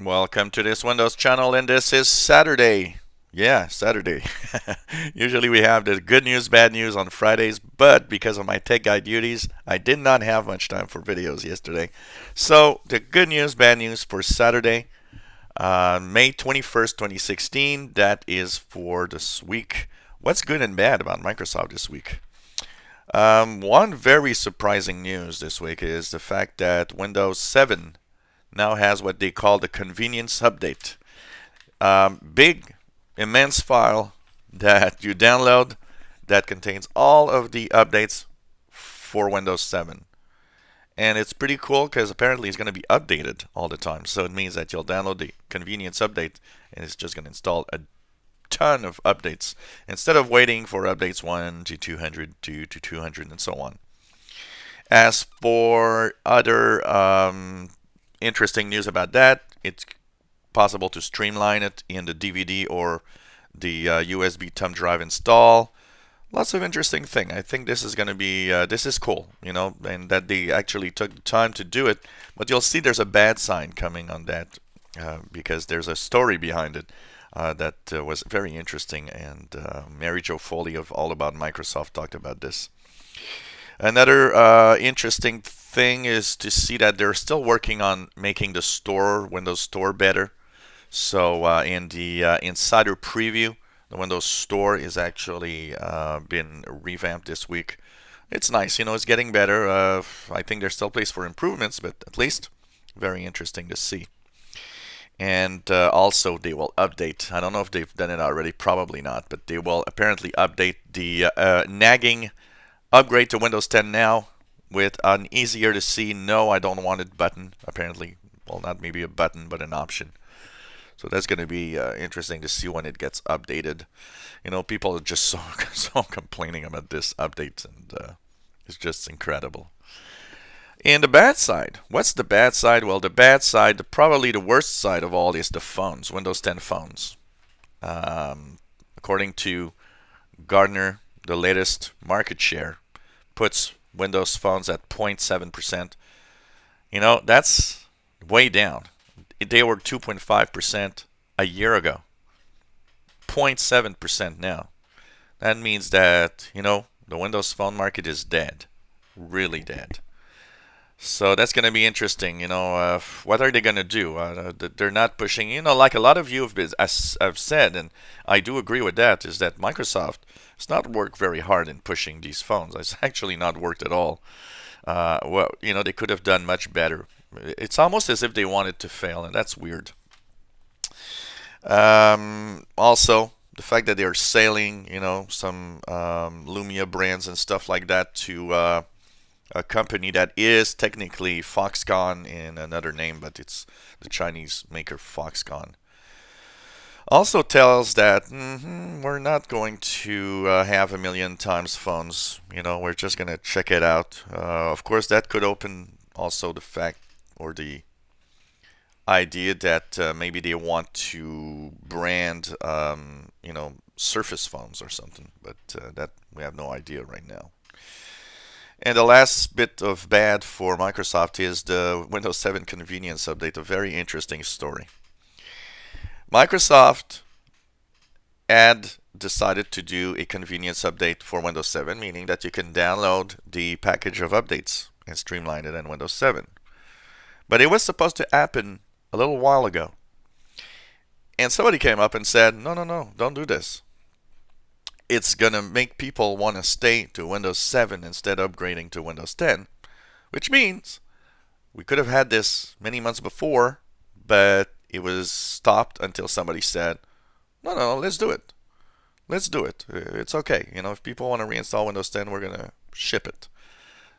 Welcome to this Windows channel, and this is Saturday. Yeah, Saturday. Usually we have the good news, bad news on Fridays, but because of my tech guy duties, I did not have much time for videos yesterday. So, the good news, bad news for Saturday, May 21st, 2016, that is for this week. What's good and bad about Microsoft this week? One very surprising news this week is the fact that Windows 7 now has what they call the convenience update. Big, immense file that you download that contains all of the updates for Windows 7. And it's pretty cool because apparently it's going to be updated all the time. So it means that you'll download the convenience update and it's just going to install a ton of updates instead of waiting for updates 1 to 200, 2 to 200, and so on. As for other interesting news about that, it's possible to streamline it in the DVD or the USB thumb drive install. Lots of interesting thing. I think this is going to be this is cool, and that they actually took the time to do it. But you'll see there's a bad sign coming on that because there's a story behind it that was very interesting. And Mary Jo Foley of All About Microsoft talked about this. Another interesting thing is to see that they're still working on making the store, Windows Store, better. So in the insider preview, the Windows Store is actually been revamped this week. It's nice, it's getting better. I think there's still place for improvements, but at least very interesting to see. And also they will update. I don't know if they've done it already, probably not, but they will apparently update the nagging upgrade to Windows 10 now with an easier to see no I don't want it button. Apparently, well, not maybe a button but an option. So that's going to be interesting to see when it gets updated. People are just so complaining about this update, and it's just incredible. And the bad side, what's the bad side? Well, the bad side, probably the worst side of all, is the phones, Windows 10 phones. According to Gartner, the latest market share puts Windows phones at 0.7%. That's way down. They were 2.5% a year ago. 0.7% now. That means that, the Windows phone market is dead. Really dead. So that's going to be interesting. What are they going to do? They're not pushing, like a lot of you have said, and I do agree with that, is that Microsoft has not worked very hard in pushing these phones. It's actually not worked at all. They could have done much better. It's almost as if they wanted to fail, and that's weird. Also, the fact that they're selling, some Lumia brands and stuff like that to a company that is technically Foxconn in another name, but it's the Chinese maker Foxconn. Also tells that we're not going to have a million times phones. We're just going to check it out. Of course, that could open also the fact or the idea that maybe they want to brand, Surface phones or something, but that we have no idea right now. And the last bit of bad for Microsoft is the Windows 7 convenience update, a very interesting story. Microsoft had decided to do a convenience update for Windows 7, meaning that you can download the package of updates and streamline it in Windows 7. But it was supposed to happen a little while ago. And somebody came up and said, no, don't do this. It's going to make people want to stay to Windows 7 instead of upgrading to Windows 10, which means we could have had this many months before, but it was stopped until somebody said, no, let's do it. Let's do it. It's okay. If people want to reinstall Windows 10, we're going to ship it.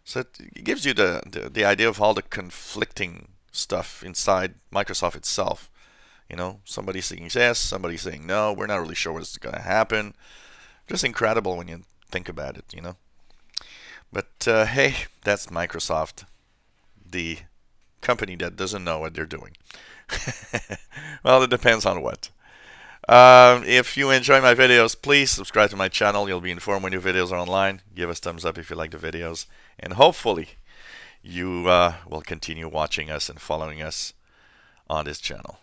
So it gives you the idea of all the conflicting stuff inside Microsoft itself. Somebody saying yes, somebody saying no. We're not really sure what's going to happen. Just incredible when you think about it, But hey, that's Microsoft, the company that doesn't know what they're doing. Well, it depends on what. If you enjoy my videos, please subscribe to my channel. You'll be informed when new videos are online. Give us thumbs up if you like the videos. And hopefully, you will continue watching us and following us on this channel.